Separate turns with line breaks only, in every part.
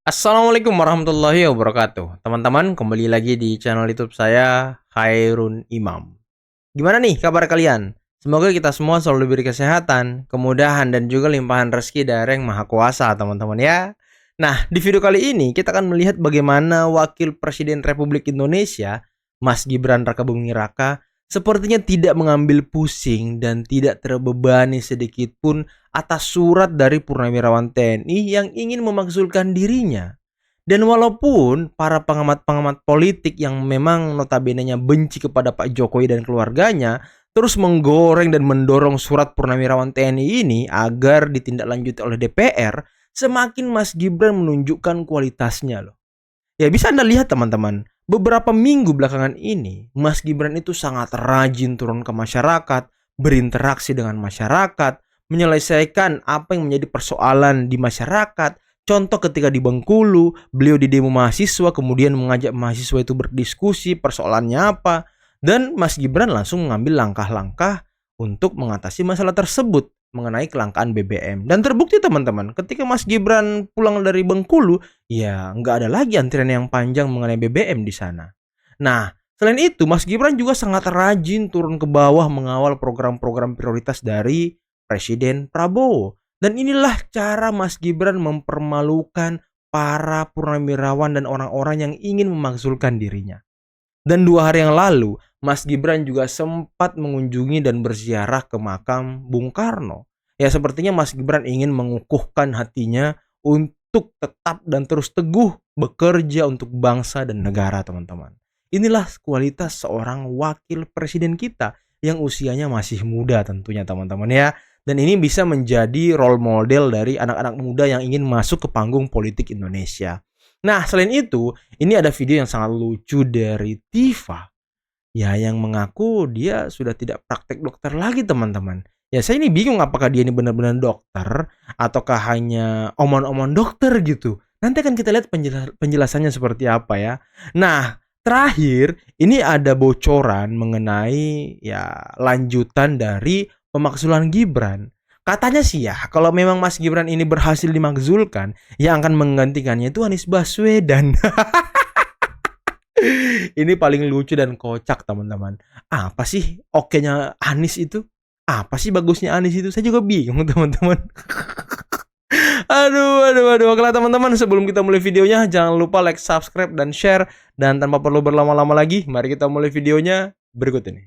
Assalamualaikum warahmatullahi wabarakatuh. Teman-teman, kembali lagi di channel YouTube saya, Khairun Imam. Gimana nih kabar kalian? Semoga kita semua selalu diberi kesehatan, kemudahan, dan juga limpahan rezeki dari Yang Maha Kuasa, teman-teman ya. Nah, di video kali ini kita akan melihat bagaimana Wakil Presiden Republik Indonesia, Mas Gibran Rakabuming Raka, sepertinya tidak mengambil pusing dan tidak terbebani sedikit pun atas surat dari Purnawirawan TNI yang ingin memakzulkan dirinya. Dan walaupun para pengamat-pengamat politik yang memang notabene-nya benci kepada Pak Jokowi dan keluarganya terus menggoreng dan mendorong surat Purnawirawan TNI ini agar ditindaklanjuti oleh DPR, semakin Mas Gibran menunjukkan kualitasnya loh. Ya bisa Anda lihat teman-teman, beberapa minggu belakangan ini Mas Gibran itu sangat rajin turun ke masyarakat, berinteraksi dengan masyarakat, menyelesaikan apa yang menjadi persoalan di masyarakat. Contoh ketika di Bengkulu, beliau di demo mahasiswa kemudian mengajak mahasiswa itu berdiskusi persoalannya apa. Dan Mas Gibran langsung mengambil langkah-langkah untuk mengatasi masalah tersebut mengenai kelangkaan BBM. Dan terbukti teman-teman, ketika Mas Gibran pulang dari Bengkulu, ya nggak ada lagi antrian yang panjang mengenai BBM di sana. Nah, selain itu Mas Gibran juga sangat rajin turun ke bawah mengawal program-program prioritas dari Presiden Prabowo. Dan inilah cara Mas Gibran mempermalukan para purnawirawan dan orang-orang yang ingin memakzulkan dirinya. Dan 2 hari yang lalu, Mas Gibran juga sempat mengunjungi dan berziarah ke makam Bung Karno. Ya sepertinya Mas Gibran ingin mengukuhkan hatinya untuk tetap dan terus teguh bekerja untuk bangsa dan negara, teman-teman. Inilah kualitas seorang wakil presiden kita yang usianya masih muda tentunya, teman-teman ya. Dan ini bisa menjadi role model dari anak-anak muda yang ingin masuk ke panggung politik Indonesia. Nah, selain itu, ini ada video yang sangat lucu dari Tifa. Ya, yang mengaku dia sudah tidak praktek dokter lagi, teman-teman. Ya, saya ini bingung apakah dia ini benar-benar dokter ataukah hanya omong-omong dokter gitu. Nanti akan kita lihat penjelasannya seperti apa ya. Nah, terakhir ini ada bocoran mengenai ya lanjutan dari pemakzulan Gibran. Katanya sih ya, kalau memang Mas Gibran ini berhasil dimakzulkan, yang akan menggantikannya itu Anies Baswedan. Ini paling lucu dan kocak, teman-teman. Apa sih oke-nya Anies itu? Apa sih bagusnya Anies itu? Saya juga bingung, teman-teman. Aduh. Oke lah teman-teman, sebelum kita mulai videonya, jangan lupa like, subscribe, dan share. Dan tanpa perlu berlama-lama lagi, mari kita mulai videonya berikut ini.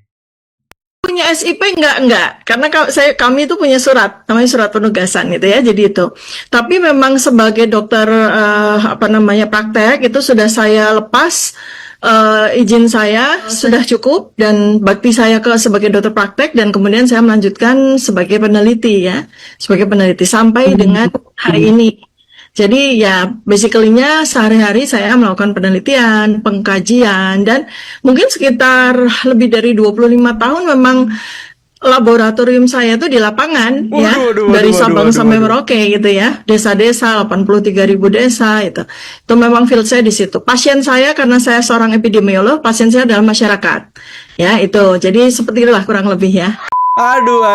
Punya SIP enggak, karena kami itu punya surat, namanya surat penugasan gitu ya, jadi itu. Tapi memang sebagai dokter praktek itu sudah saya lepas, izin saya sudah cukup dan bakti saya sebagai dokter praktek, dan kemudian saya melanjutkan sebagai peneliti ya, sebagai peneliti sampai dengan hari ini. Jadi ya basically-nya sehari-hari saya melakukan penelitian, pengkajian, dan mungkin sekitar lebih dari 25 tahun memang laboratorium saya itu di lapangan dari Sabang sampai Merauke gitu ya, desa-desa, 83.000 desa itu memang field saya di situ. Pasien saya karena saya seorang epidemiolog, pasien saya adalah masyarakat ya itu. Jadi seperti itulah kurang lebih ya.
Aduh,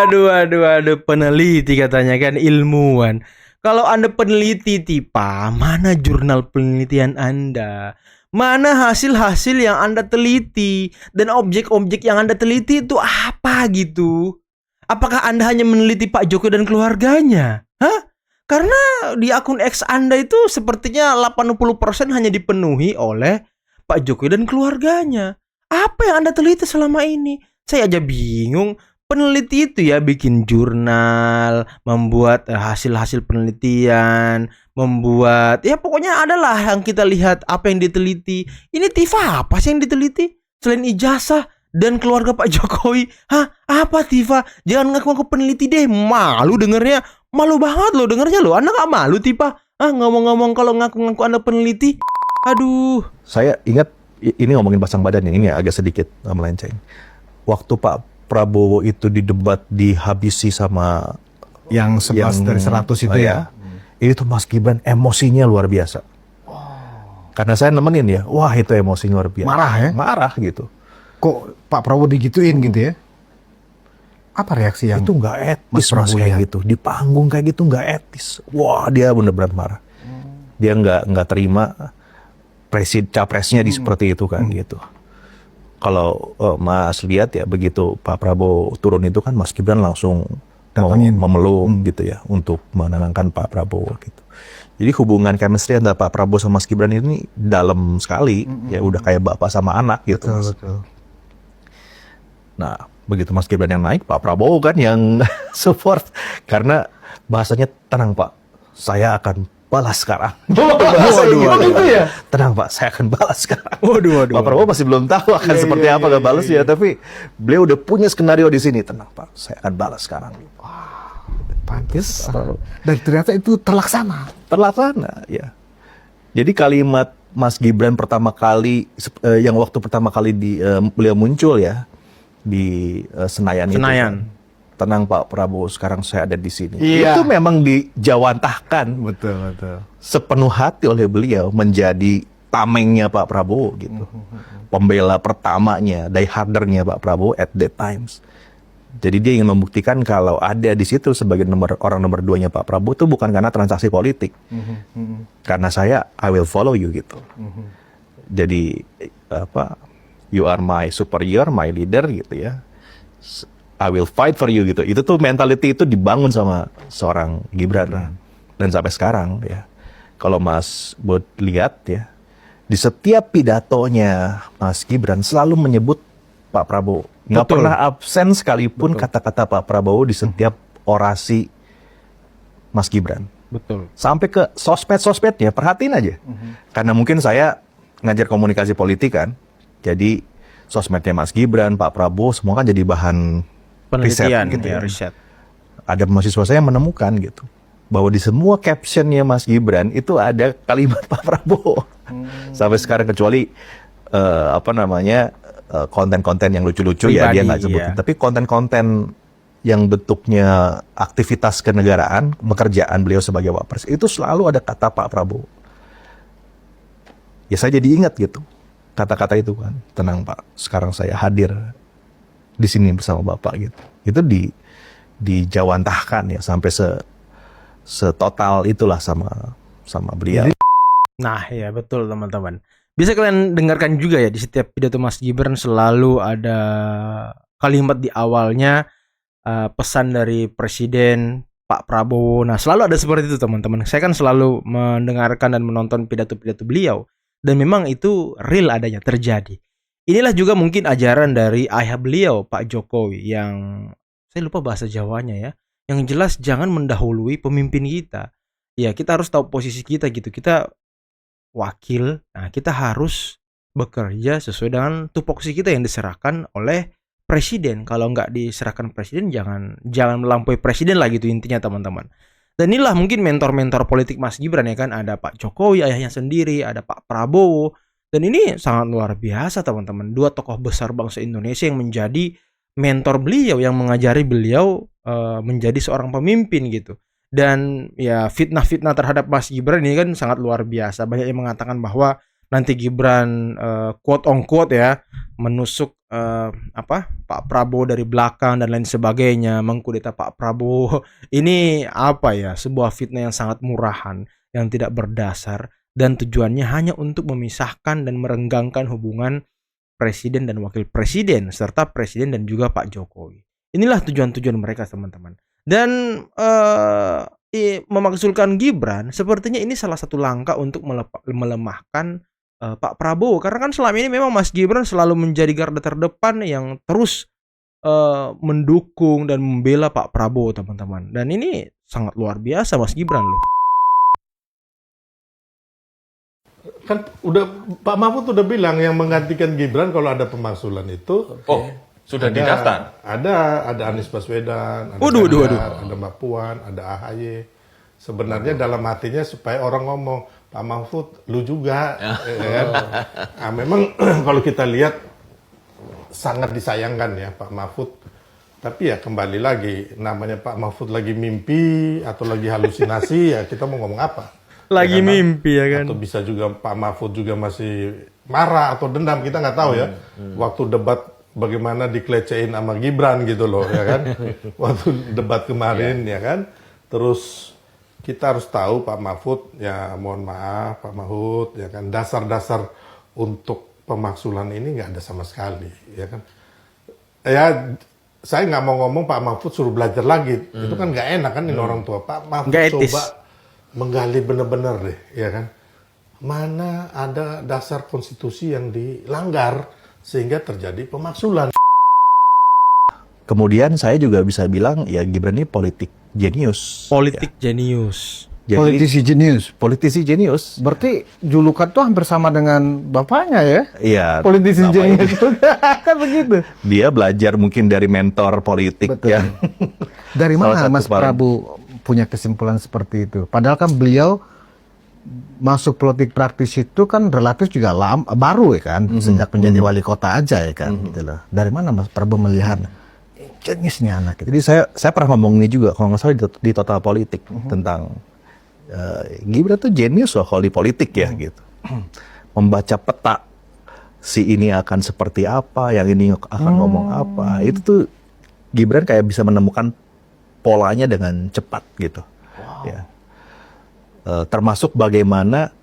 peneliti katanya kan, ilmuwan. Kalau Anda peneliti Tipa, mana jurnal penelitian Anda? Mana hasil-hasil yang Anda teliti? Dan objek-objek yang Anda teliti itu apa gitu? Apakah Anda hanya meneliti Pak Jokowi dan keluarganya? Hah? Karena di akun X Anda itu sepertinya 80% hanya dipenuhi oleh Pak Jokowi dan keluarganya. Apa yang Anda teliti selama ini? Saya aja bingung. Peneliti itu ya bikin jurnal, membuat hasil-hasil penelitian, membuat ya pokoknya adalah yang kita lihat apa yang diteliti. Ini Tifa apa sih yang diteliti? Selain ijazah dan keluarga Pak Jokowi. Hah? Apa Tifa? Jangan ngaku-ngaku peneliti deh. Malu dengernya. Malu banget loh dengernya loh. Anda gak malu Tifa? Ngomong-ngomong kalau ngaku-ngaku Anda peneliti. Aduh.
Saya ingat ini ngomongin pasang badan ini agak sedikit melenceng. Waktu Pak Prabowo itu didebat dihabisi sama
yang 11 dari 100 itu ya.
Ini tuh Mas Gibran emosinya luar biasa. Karena saya nemenin ya. Wah, itu emosi luar biasa.
Marah ya?
Marah gitu.
Kok Pak Prabowo digituin gitu ya? Apa reaksi yang
itu nggak etis Mas kayak gitu. Di panggung kayak gitu nggak etis. Wah, dia bener-bener marah. Dia nggak terima capresnya di seperti itu kan gitu. Kalau Mas lihat ya begitu Pak Prabowo turun itu kan Mas Gibran langsung memeluk gitu ya untuk menenangkan Pak Prabowo gitu. Jadi hubungan chemistry antara Pak Prabowo sama Mas Gibran ini dalam sekali, ya udah kayak bapak sama anak gitu.
Betul.
Nah, begitu Mas Gibran yang naik, Pak Prabowo kan yang support karena bahasanya tenang Pak, saya akan balas sekarang.
Gitu ya.
Tenang Pak, saya akan balas sekarang.
Waduh.
Pak Prabowo masih belum tahu akan seperti apa gak balas ya, tapi beliau udah punya skenario di sini. Tenang Pak, saya akan balas sekarang.
Pantes. Dan ternyata itu terlaksana.
Terlaksana, ya. Jadi kalimat Mas Gibran pertama kali, yang waktu pertama kali beliau muncul ya di Senayan itu. Kan, tenang Pak Prabowo, sekarang saya ada di sini.
Iya.
Itu memang dijawantahkan
Betul.
sepenuh hati oleh beliau menjadi tamengnya Pak Prabowo gitu. Pembela pertamanya, diehardernya Pak Prabowo at that times. Jadi dia ingin membuktikan kalau ada di situ sebagai orang nomor 2-nya Pak Prabowo itu bukan karena transaksi politik. Karena saya, I will follow you gitu. Jadi you are my superior, my leader gitu ya. I will fight for you gitu. Itu tuh mentality itu dibangun sama seorang Gibran. Dan sampai sekarang ya. Kalau Mas Bud lihat ya, di setiap pidatonya Mas Gibran selalu menyebut Pak Prabowo. Nggak pernah absen sekalipun kata-kata Pak Prabowo di setiap orasi Mas Gibran.
Betul.
Sampai ke sosmed-sosmednya, perhatiin aja. Karena mungkin saya ngajar komunikasi politik kan, jadi sosmednya Mas Gibran, Pak Prabowo, semua kan jadi bahan
Penelitian,
riset gitu ya.
riset.
Ada mahasiswa saya menemukan gitu, bahwa di semua captionnya Mas Gibran itu ada kalimat Pak Prabowo. Sampai sekarang kecuali konten-konten yang lucu-lucu ya dia nggak sebutin. Tapi konten-konten yang bentuknya aktivitas kenegaraan, pekerjaan beliau sebagai wapres, itu selalu ada kata Pak Prabowo. Ya saya jadi ingat gitu, kata-kata itu kan. Tenang Pak, sekarang saya hadir di sini bersama Bapak gitu. Itu dijawantahkan ya sampai setotal itulah sama beliau.
Nah ya betul teman-teman. Bisa kalian dengarkan juga ya di setiap pidato Mas Gibran selalu ada kalimat di awalnya pesan dari Presiden Pak Prabowo. Nah selalu ada seperti itu teman-teman. Saya kan selalu mendengarkan dan menonton pidato-pidato beliau. Dan memang itu real adanya terjadi. Inilah juga mungkin ajaran dari ayah beliau Pak Jokowi yang saya lupa bahasa Jawanya ya. Yang jelas jangan mendahului pemimpin kita. Ya kita harus tahu posisi kita gitu. Kita wakil, nah kita harus bekerja sesuai dengan tupoksi kita yang diserahkan oleh presiden. Kalau nggak diserahkan presiden, jangan melampaui presiden lah gitu intinya teman-teman. Dan inilah mungkin mentor-mentor politik Mas Gibran ya kan. Ada Pak Jokowi ayahnya sendiri, ada Pak Prabowo. Dan ini sangat luar biasa teman-teman. Dua tokoh besar bangsa Indonesia yang menjadi mentor beliau, yang mengajari beliau menjadi seorang pemimpin gitu. Dan ya fitnah-fitnah terhadap Mas Gibran ini kan sangat luar biasa. Banyak yang mengatakan bahwa nanti Gibran quote on quote ya menusuk Pak Prabowo dari belakang dan lain sebagainya, mengkudeta Pak Prabowo. Ini apa ya, sebuah fitnah yang sangat murahan, yang tidak berdasar dan tujuannya hanya untuk memisahkan dan merenggangkan hubungan presiden dan wakil presiden serta presiden dan juga Pak Jokowi. Inilah tujuan-tujuan mereka teman-teman. Dan memakzulkan Gibran sepertinya ini salah satu langkah untuk melemahkan Pak Prabowo. Karena kan selama ini memang Mas Gibran selalu menjadi garda terdepan yang terus mendukung dan membela Pak Prabowo teman-teman. Dan ini sangat luar biasa Mas Gibran loh.
Kan Pak Mahfud udah bilang yang menggantikan Gibran kalau ada pemakzulan itu.
Sudah didaftar?
Ada Anies Baswedan, ada ada Mbak Puan, ada AHY. Sebenarnya dalam hatinya supaya orang ngomong, Pak Mahfud, lu juga. Kan? Nah, memang kalau kita lihat sangat disayangkan ya Pak Mahfud. Tapi ya kembali lagi, namanya Pak Mahfud lagi mimpi atau lagi halusinasi ya kita mau ngomong apa?
Lagi mimpi ya kan?
Atau bisa juga Pak Mahfud juga masih marah atau dendam, kita nggak tahu ya. Waktu debat bagaimana dikelecehin sama Gibran gitu loh ya kan. Waktu debat kemarin ya kan. Terus kita harus tahu Pak Mahfud, ya mohon maaf Pak Mahfud, ya kan dasar-dasar untuk pemaksulan ini nggak ada sama sekali, ya kan. Ya saya nggak mau ngomong Pak Mahfud suruh belajar lagi, itu kan nggak enak kan ini orang tua. Pak Mahfud
Nggak etis.
coba menggali bener-bener deh, ya kan. Mana ada dasar konstitusi yang dilanggar sehingga terjadi pemaksulan.
Kemudian saya juga bisa bilang ya Gibran ini politik jenius.
Politik jenius.
Jadi,
Politisi jenius.
politisi jenius.
Berarti julukan tuh hampir sama dengan bapaknya ya?
Iya.
Politisi
namanya-
jenius kan begitu.
Dia belajar mungkin dari mentor politik
Betul.
ya.
Dari
Salah
mana
satu
Mas
paling-
Prabu punya kesimpulan seperti itu? Padahal kan beliau masuk politik praktis itu kan relatif juga baru ya kan, sejak menjadi wali kota aja ya kan. Gitu loh. Dari mana Mas Prabu melihat jenius nih anak itu?
Jadi saya pernah ngomong ini juga kalau nggak salah di Total Politik tentang Gibran tuh jenius loh kalau di politik ya gitu. Membaca peta si ini akan seperti apa, yang ini akan ngomong apa. Itu tuh Gibran kayak bisa menemukan polanya dengan cepat gitu. Ya. Termasuk bagaimana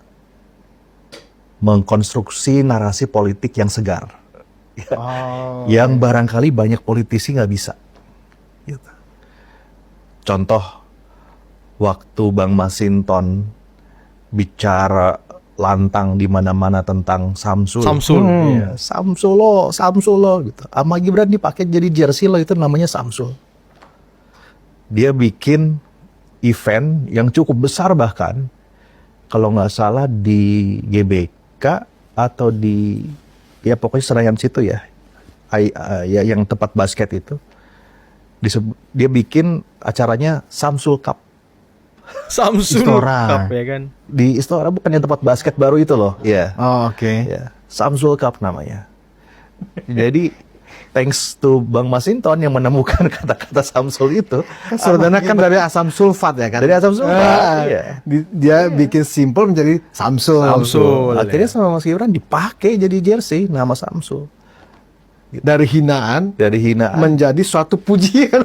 mengkonstruksi narasi politik yang segar. Ya. Yang barangkali banyak politisi nggak bisa. Gitu. Contoh, waktu Bang Masinton bicara lantang di mana-mana tentang Samsul.
Samsul.
Iya, Samsul lo gitu. Sama Gibran dipakai jadi jersey lo itu namanya Samsul. Dia bikin event yang cukup besar bahkan kalau nggak salah di GBK atau di ya pokoknya Senayan situ ya. Ya yang tempat basket itu. Dia bikin acaranya Samsul Cup.
Samsul
Istora.
Cup ya kan.
Di Istora bukan yang tempat basket baru itu loh. Iya.
Oh, oke.
Ya, Samsul Cup namanya. Jadi thanks to Bang Masinton yang menemukan kata-kata Samsul itu.
Sebenarnya kan dari asam sulfat ya kan?
Dari asam sulfat,
Ah,
iya.
Dia bikin simple menjadi Samsul.
Samsul.
Akhirnya sama Mas Gibran dipakai jadi jersey nama Samsul.
Dari hinaan
Dari hinaan.
menjadi suatu pujian.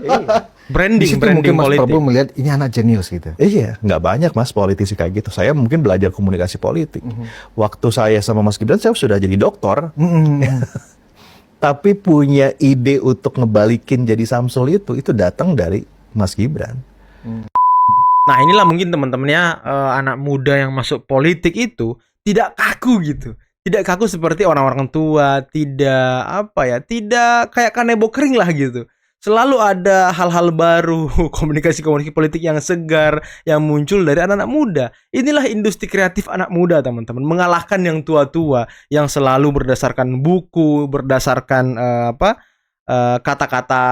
Di
Branding,
situ
branding
mungkin Mas
politik.
Prabu melihat ini anak jenius gitu.
Iya, nggak banyak Mas politisi kayak gitu. Saya mungkin belajar komunikasi politik. Waktu saya sama Mas Gibran, saya sudah jadi doktor. Tapi punya ide untuk ngebalikin jadi Samsul itu datang dari Mas Gibran.
Nah inilah mungkin teman-temannya anak muda yang masuk politik itu tidak kaku gitu. Tidak kaku seperti orang-orang tua, tidak kayak kanebo kering lah gitu. Selalu ada hal-hal baru, komunikasi-komunikasi politik yang segar, yang muncul dari anak-anak muda. Inilah industri kreatif anak muda, teman-teman. Mengalahkan yang tua-tua, yang selalu berdasarkan buku, berdasarkan kata-kata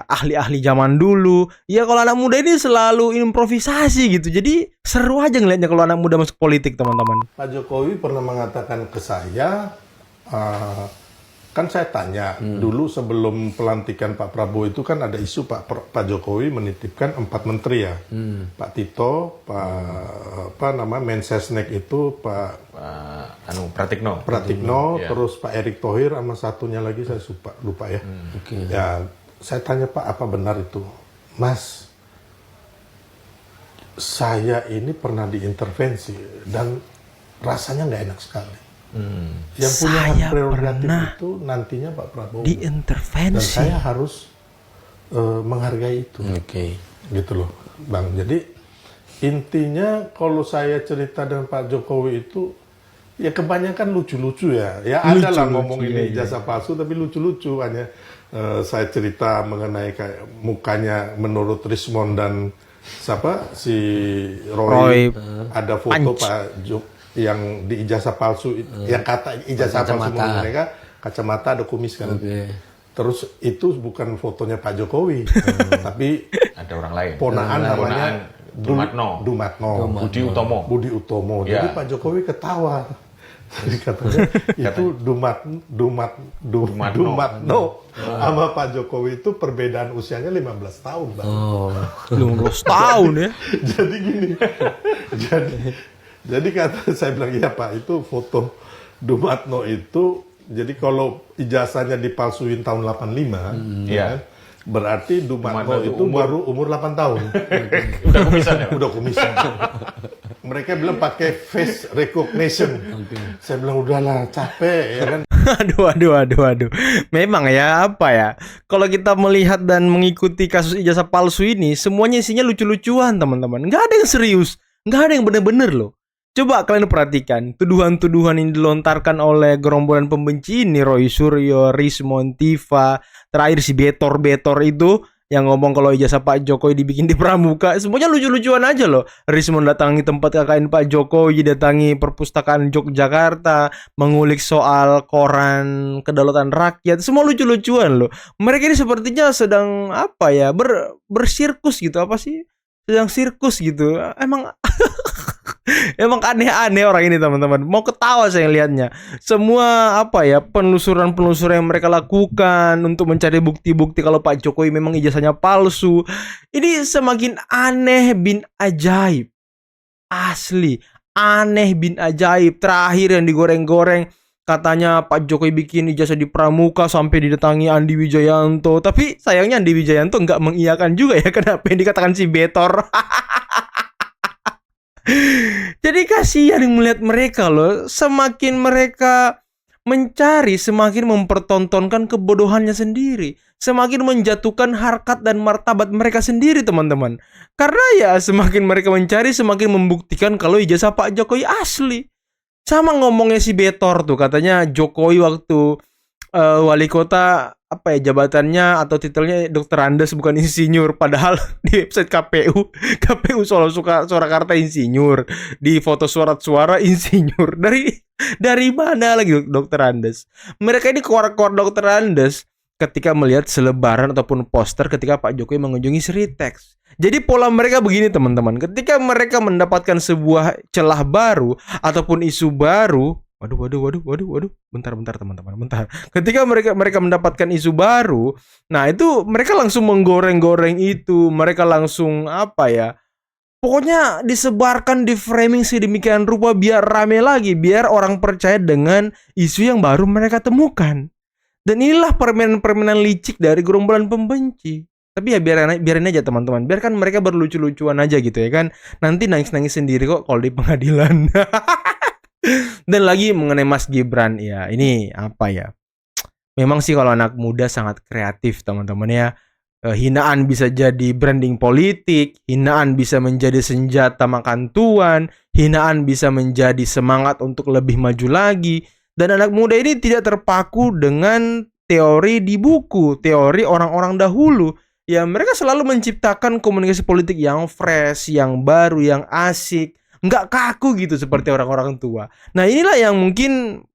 ahli-ahli zaman dulu. Ya kalau anak muda ini selalu improvisasi gitu. Jadi seru aja ngeliatnya kalau anak muda masuk politik, teman-teman.
Pak Jokowi pernah mengatakan ke saya, kan saya tanya dulu sebelum pelantikan Pak Prabowo itu kan ada isu Pak Jokowi menitipkan 4 menteri ya, Pak Tito, Mensesnek itu Pak Pratikno,
Ya.
terus Pak Erick Thohir sama satunya lagi saya lupa ya. Ya, saya tanya Pak apa benar itu, Mas? Saya ini pernah diintervensi dan rasanya nggak enak sekali. Yang punya hak
Saya
prerogatif
pernah
itu nantinya Pak Prabowo. Dan
diintervensi.
saya harus menghargai itu. Gitu loh, Bang. Jadi intinya kalau saya cerita dengan Pak Jokowi itu ya kebanyakan lucu-lucu ya. Ya ada lah ngomong ini ijazah palsu tapi lucu-lucu hanya saya cerita mengenai kayak mukanya menurut Rismond dan siapa si Roy. Ada foto
Punch.
Pak yang di ijazah palsu yang kata ijazah palsu menurut mereka kacamata ada kumis kan. Terus itu bukan fotonya Pak Jokowi tapi
Ada orang lain.
ponaan namanya
Dumatno.
Dumatno. Budi Utomo.
Ya.
Jadi Pak Jokowi ketawa. Jadi katanya itu Dumatno sama Pak Jokowi itu perbedaan usianya 15 tahun, Bang.
15 tahun ya.
Jadi gini. jadi kata saya bilang iya Pak, itu foto Dumatno itu jadi kalau ijazahnya dipalsuin tahun 85
Iya.
kan, Berarti Dumatno itu baru umur 8 tahun.
Udah kumisan ya?
Udah kumisan. Mereka bilang pakai face recognition. Saya bilang udahlah capek ya kan.
Aduh. Memang ya apa ya? Kalau kita melihat dan mengikuti kasus ijazah palsu ini, semuanya isinya lucu-lucuan teman-teman. Nggak ada yang serius, nggak ada yang bener-bener loh. Coba kalian perhatikan tuduhan-tuduhan yang dilontarkan oleh gerombolan pembenci ini, Roy Suryo, Rismon, Tifa, terakhir si Betor itu yang ngomong kalau ijazah Pak Jokowi dibikin di Pramuka. Semuanya lucu-lucuan aja loh. Rismon datangi tempat KKN Pak Jokowi, datangi perpustakaan Yogyakarta, mengulik soal koran kedaulatan rakyat. Semua lucu-lucuan loh. Mereka ini sepertinya sedang apa ya, bersirkus gitu. Apa sih? Sedang sirkus gitu. Emang aneh-aneh orang ini teman-teman. Mau ketawa saya lihatnya. Semua apa ya, penelusuran yang mereka lakukan untuk mencari bukti-bukti kalau Pak Jokowi memang ijazahnya palsu. Ini semakin aneh bin ajaib. Asli, aneh bin ajaib. Terakhir yang digoreng-goreng, katanya Pak Jokowi bikin ijazah di Pramuka sampai didatangi Andi Wijayanto. Tapi sayangnya Andi Wijayanto nggak mengiyakan juga ya kenapa yang dikatakan si Betor. Jadi kasihan yang melihat mereka loh. Semakin mereka mencari, semakin mempertontonkan kebodohannya sendiri, semakin menjatuhkan harkat dan martabat mereka sendiri teman-teman. Karena ya semakin mereka mencari, semakin membuktikan kalau ijazah Pak Jokowi asli. Sama ngomongnya si Betor tuh, katanya Jokowi waktu wali kota apa ya jabatannya atau titelnya Dokter Andes bukan insinyur, padahal di website KPU Surakarta insinyur, di foto surat-suara insinyur. Dari mana lagi Dokter Andes? Mereka ini keluar Dokter Andes ketika melihat selebaran ataupun poster ketika Pak Jokowi mengunjungi Sritex. Jadi pola mereka begini teman-teman, ketika mereka mendapatkan sebuah celah baru ataupun isu baru. Waduh. Bentar teman-teman. Ketika mereka mendapatkan isu baru, nah itu mereka langsung menggoreng-goreng itu. Mereka langsung apa ya? Pokoknya disebarkan, di framing sedemikian rupa biar rame lagi, biar orang percaya dengan isu yang baru mereka temukan. Dan inilah permainan licik dari gerombolan pembenci. Tapi ya biarin aja teman-teman. Biarkan mereka berlucu-lucuan aja gitu ya kan. Nanti nangis-nangis sendiri kok kalau di pengadilan. Dan lagi mengenai Mas Gibran, ya ini apa ya? Memang sih kalau anak muda sangat kreatif teman-teman ya. Hinaan bisa jadi branding politik, hinaan bisa menjadi senjata makan tuan, hinaan bisa menjadi semangat untuk lebih maju lagi. Dan anak muda ini tidak terpaku dengan teori di buku, teori orang-orang dahulu. Ya mereka selalu menciptakan komunikasi politik yang fresh, yang baru, yang asik. Nggak kaku gitu seperti orang-orang tua. Nah inilah yang mungkin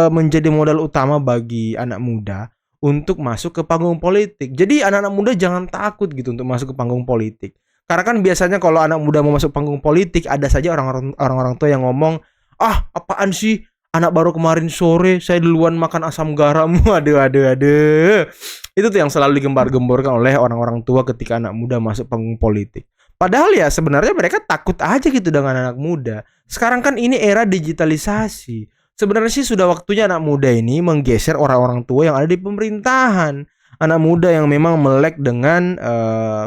menjadi modal utama bagi anak muda untuk masuk ke panggung politik. Jadi anak-anak muda jangan takut gitu untuk masuk ke panggung politik. Karena kan biasanya kalau anak muda mau masuk panggung politik, ada saja orang-orang tua yang ngomong, ah apaan sih, anak baru kemarin sore saya duluan makan asam garam. Aduh. Itu tuh yang selalu digembar-gemborkan oleh orang-orang tua ketika anak muda masuk panggung politik. Padahal ya sebenarnya mereka takut aja gitu dengan anak muda. Sekarang kan ini era digitalisasi. Sebenarnya sih sudah waktunya anak muda ini menggeser orang-orang tua yang ada di pemerintahan. Anak muda yang memang melek dengan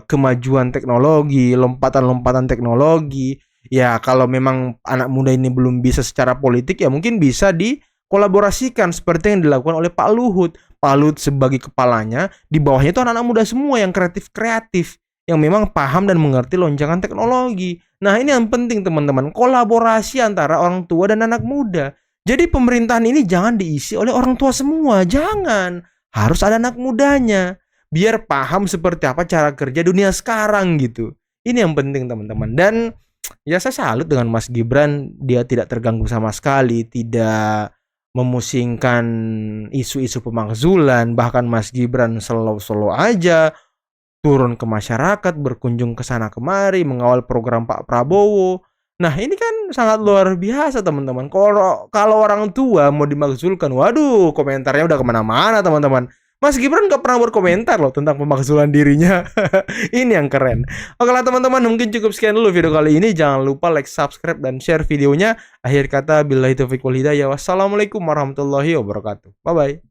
kemajuan teknologi, lompatan-lompatan teknologi. Ya kalau memang anak muda ini belum bisa secara politik, ya mungkin bisa dikolaborasikan seperti yang dilakukan oleh Pak Luhut. Pak Luhut sebagai kepalanya, di bawahnya itu anak-anak muda semua yang kreatif-kreatif, yang memang paham dan mengerti lonjakan teknologi. Nah ini yang penting teman-teman, kolaborasi antara orang tua dan anak muda. Jadi pemerintahan ini jangan diisi oleh orang tua semua, jangan. Harus ada anak mudanya, biar paham seperti apa cara kerja dunia sekarang gitu. Ini yang penting teman-teman. Dan ya saya salut dengan Mas Gibran, dia tidak terganggu sama sekali, tidak memusingkan isu-isu pemakzulan. Bahkan Mas Gibran slow-slow aja turun ke masyarakat, berkunjung ke sana kemari, mengawal program Pak Prabowo. Nah ini kan sangat luar biasa teman-teman. Kalau orang tua mau dimakzulkan, waduh komentarnya udah kemana-mana teman-teman. Mas Gibran gak pernah berkomentar loh tentang pemakzulan dirinya. Ini yang keren. Oke lah teman-teman, mungkin cukup sekian dulu video kali ini. Jangan lupa like, subscribe, dan share videonya. Akhir kata, billahi taufiq wal hidayah. Wassalamualaikum warahmatullahi wabarakatuh. Bye-bye.